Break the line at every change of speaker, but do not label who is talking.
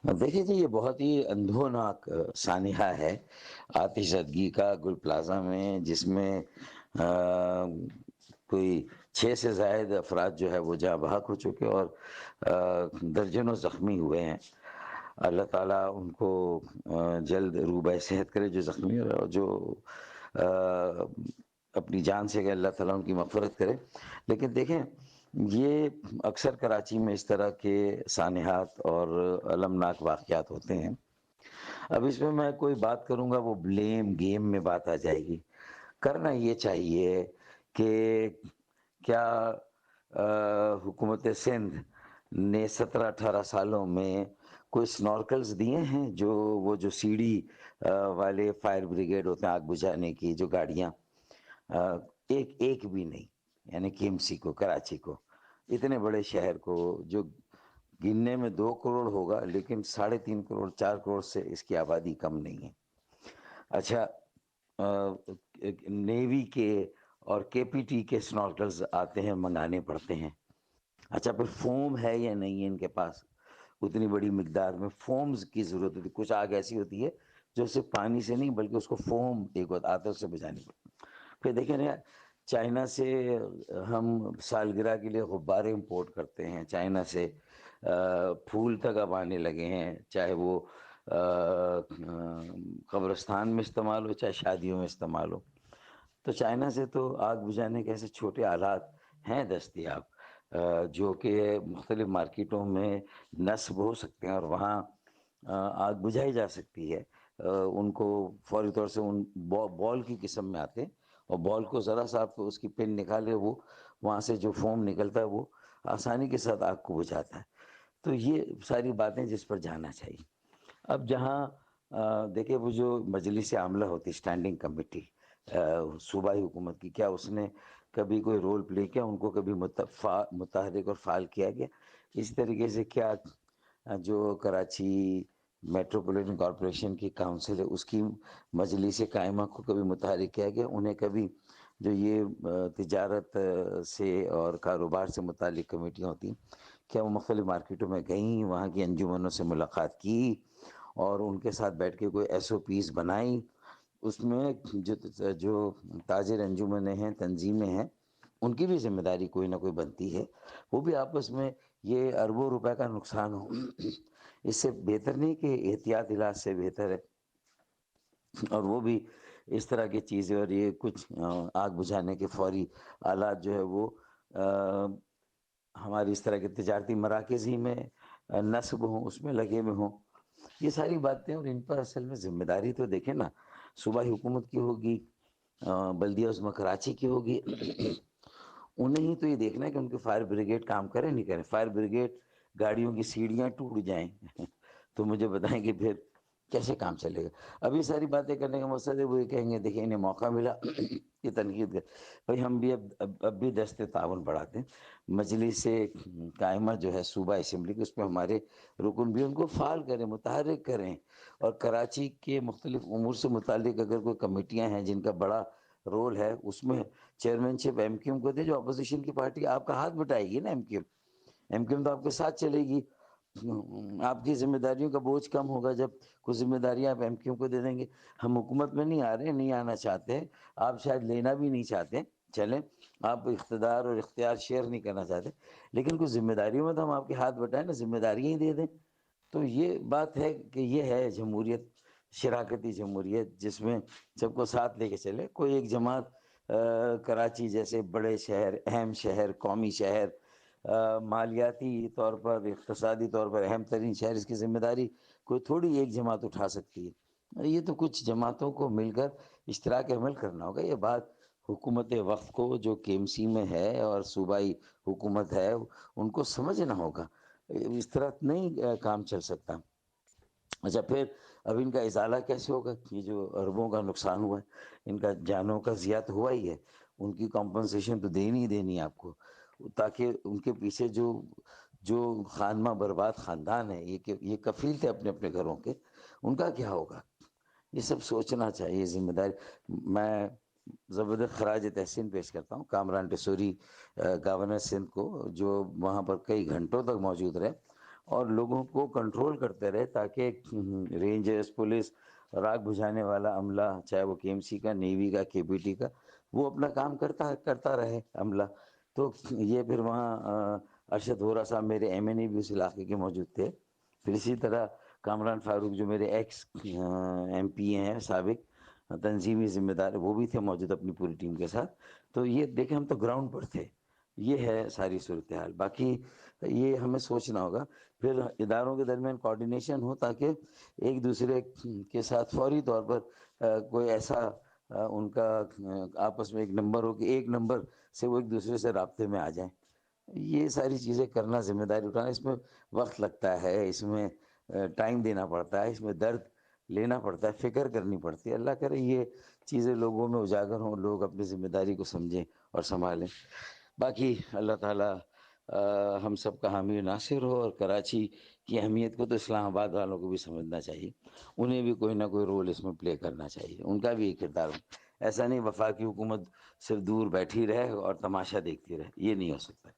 دیکھیے جی، یہ بہت ہی اندھوناک سانحہ ہے آتش زدگی کا گل پلازا میں، جس میں کوئی 6 سے زائد افراد جو ہے وہ جاں بحق ہو چکے اور درجنوں زخمی ہوئے ہیں۔ اللہ تعالیٰ ان کو جلد روبہ صحت کرے جو زخمی ہوئے، اور جو اپنی جان سے گئے اللہ تعالیٰ ان کی مغفرت کرے۔ لیکن دیکھیں، یہ اکثر کراچی میں اس طرح کے سانحات اور المناک واقعات ہوتے ہیں۔ اب اس میں کوئی بات کروں گا وہ بلیم گیم میں بات آ جائے گی۔ کرنا یہ چاہیے کہ کیا حکومت سندھ نے 17-18 سالوں میں کوئی سنورکلز دیے ہیں؟ جو سیڑھی والے فائر بریگیڈ ہوتے ہیں، آگ بجھانے کی جو گاڑیاں، ایک بھی نہیں۔ یعنی KMC کو، کراچی کو، اتنے بڑے شہر کو، جو گننے میں 2 کروڑ ہوگا لیکن 3.5 کروڑ 4 کروڑ سے اس کی آبادی کم نہیں ہے۔ اچھا، نیوی کے اور KPT کے سنورکلز آتے ہیں، منگانے پڑتے ہیں۔ اچھا، پھر فوم ہے یا نہیں ہے ان کے پاس؟ اتنی بڑی مقدار میں فومز کی ضرورت ہوتی ہے۔ کچھ آگ ایسی ہوتی ہے جو صرف پانی سے نہیں بلکہ اس کو فوم ایک آتا ہے، اس سے بجھانی پڑتی ہے۔ پھر دیکھیں نا، چائنا سے ہم سالگرہ کے لیے غبارے امپورٹ کرتے ہیں، چائنا سے پھول تک اب آنے لگے ہیں، چاہے وہ قبرستان میں استعمال ہو چاہے شادیوں میں استعمال ہو۔ تو چائنا سے تو آگ بجھانے کے ایسے چھوٹے آلات ہیں دستیاب جو کہ مختلف مارکیٹوں میں نصب ہو سکتے ہیں اور وہاں آگ بجھائی جا سکتی ہے۔ ان کو فوری طور سے ان بال کی قسم میں آتے ہیں، اور بال کو ذرا سا آپ کو اس کی پن نکالے، وہ وہاں سے جو فوم نکلتا ہے وہ آسانی کے ساتھ آگ کو بجھاتا ہے۔ تو یہ ساری باتیں جس پر جانا چاہیے۔ اب جہاں دیکھیں، وہ جو مجلس عاملہ ہوتی، اسٹینڈنگ کمیٹی صوبائی حکومت کی، کیا اس نے کبھی کوئی رول پلے کیا؟ ان کو کبھی متحرک اور فعال کیا گیا؟ اسی طریقے سے کیا جو کراچی میٹروپولیٹن کارپوریشن کی کونسل ہے، اس کی مجلس قائمہ کو کبھی متحرک کیا گیا؟ انہیں کبھی جو یہ تجارت سے اور کاروبار سے متعلق کمیٹیاں ہوتی ہیں، کیا وہ مختلف مارکیٹوں میں گئیں، وہاں کی انجمنوں سے ملاقات کی اور ان کے ساتھ بیٹھ کے کوئی SOPs بنائی؟ اس میں جو تاجر انجمنیں ہیں، تنظیمیں ہیں، ان کی بھی ذمہ داری کوئی نہ کوئی بنتی ہے۔ وہ بھی آپس میں، یہ اربوں روپے کا نقصان ہو، اس سے بہتر نہیں کہ احتیاط علاج سے بہتر ہے۔ اور وہ بھی اس طرح کی چیزیں، اور یہ کچھ آگ بجھانے کے فوری آلات جو ہے وہ ہماری اس طرح کے تجارتی مراکز ہی میں نصب ہوں، اس میں لگے ہوئے ہوں۔ یہ ساری باتیں، اور ان پر اصل میں ذمہ داری تو دیکھیں نا، صوبائی حکومت کی ہوگی، بلدیہ عظمی کراچی کی ہوگی۔ انہیں ہی تو یہ دیکھنا ہے کہ ان کے فائر بریگیڈ کام کرے نہیں کرے۔ فائر بریگیڈ گاڑیوں کی سیڑھیاں ٹوٹ جائیں تو مجھے بتائیں کہ پھر کیسے کام چلے گا؟ اب یہ ساری باتیں کرنے کا مقصد ہے وہ یہ کہیں گے دیکھیں انہیں موقع ملا یہ تنقید کر۔ بھائی ہم بھی اب بھی دست تعاون بڑھاتے ہیں۔ مجلس قائمہ جو ہے صوبہ اسمبلی کی، اس میں ہمارے رکن بھی ان کو فعال کریں، متحرک کریں، اور کراچی کے مختلف امور سے متعلق اگر کوئی کمیٹیاں ہیں جن کا بڑا رول ہے، اس میں چیئرمین شپ MQM کو دے، جو اپوزیشن کی پارٹی آپ کا ہاتھ بٹائے گی نا۔ MQM تو آپ کے ساتھ چلے گی، آپ کی ذمہ داریوں کا بوجھ کم ہوگا جب کچھ ذمہ داریاں آپ MQM کو دے دیں گے۔ ہم حکومت میں نہیں آ رہے، نہیں آنا چاہتے، آپ شاید لینا بھی نہیں چاہتے، چلیں آپ اقتدار اور اختیار شیئر نہیں کرنا چاہتے، لیکن کچھ ذمہ داریوں میں تو ہم آپ کے ہاتھ بٹائیں نا، ذمہ داریاں ہی دے دیں۔ تو یہ بات ہے کہ یہ ہے جمہوریت، شراکتی جمہوریت، جس میں سب کو ساتھ لے کے چلے۔ کوئی ایک جماعت کراچی جیسے بڑے شہر، اہم شہر، قومی شہر، مالیاتی طور پر، اقتصادی طور پر اہم ترین شہر، اس کی ذمہ داری کوئی تھوڑی ایک جماعت اٹھا سکتی ہے۔ یہ تو کچھ جماعتوں کو مل کر اشتراک عمل کرنا ہوگا۔ یہ بات حکومت وقت کو جو KMC میں ہے اور صوبائی حکومت ہے ان کو سمجھنا ہوگا، اس طرح نہیں کام چل سکتا۔ اچھا، پھر اب ان کا ازالہ کیسے ہوگا؟ یہ جو اربوں کا نقصان ہوا ہے، ان کا جانوں کا ضیاع تو ہوا ہی ہے، ان کی کمپنسیشن تو دینی ہی دینی ہے آپ کو، تاکہ ان کے پیچھے جو خانمہ برباد خاندان ہے، یہ کفیل تھے اپنے اپنے گھروں کے، ان کا کیا ہوگا؟ یہ سب سوچنا چاہیے، ذمہ داری۔ میں زبردست خراج تحسین پیش کرتا ہوں کامران ٹیسوری گورنر سندھ کو، جو وہاں پر کئی گھنٹوں تک موجود رہے اور لوگوں کو کنٹرول کرتے رہے تاکہ رینجرز، پولیس اور آگ بجھانے والا عملہ، چاہے وہ کے ایم سی کا، نیوی کا، کے پی ٹی کا، وہ اپنا کام کرتا رہے عملہ. تو یہ پھر وہاں ارشد وورا صاحب میرے ایم این اے بھی اس علاقے کے موجود تھے. پھر اسی طرح کامران فاروق جو میرے ایکس ایم پی ہیں سابق، تنظیمی ذمہ دار، وہ بھی تھے موجود اپنی پوری ٹیم کے ساتھ. تو یہ دیکھیں ہم تو گراؤنڈ پر تھے. یہ ہے ساری صورتحال. باقی یہ ہمیں سوچنا ہوگا پھر اداروں کے درمیان کوارڈینیشن ہو تاکہ ایک دوسرے کے ساتھ فوری طور پر کوئی ایسا ان کا آپس میں ایک نمبر ہو کہ ایک نمبر سے وہ ایک دوسرے سے رابطے میں آ جائیں. یہ ساری چیزیں کرنا، ذمہ داری اٹھانا، اس میں وقت لگتا ہے، اس میں ٹائم دینا پڑتا ہے، اس میں درد لینا پڑتا ہے، فکر کرنی پڑتی ہے. اللہ کرے یہ چیزیں لوگوں میں اجاگر ہوں، لوگ اپنی ذمہ داری کو سمجھیں اور سنبھالیں. باقی اللہ تعالیٰ ہم سب کا حامی و ناصر ہو. اور کراچی کی اہمیت کو تو اسلام آباد والوں کو بھی سمجھنا چاہیے، انہیں بھی کوئی نہ کوئی رول اس میں پلے کرنا چاہیے، ان کا بھی ایک کردار ہو. ایسا نہیں وفاقی حکومت صرف دور بیٹھی رہے اور تماشا دیکھتی رہے، یہ نہیں ہو سکتا.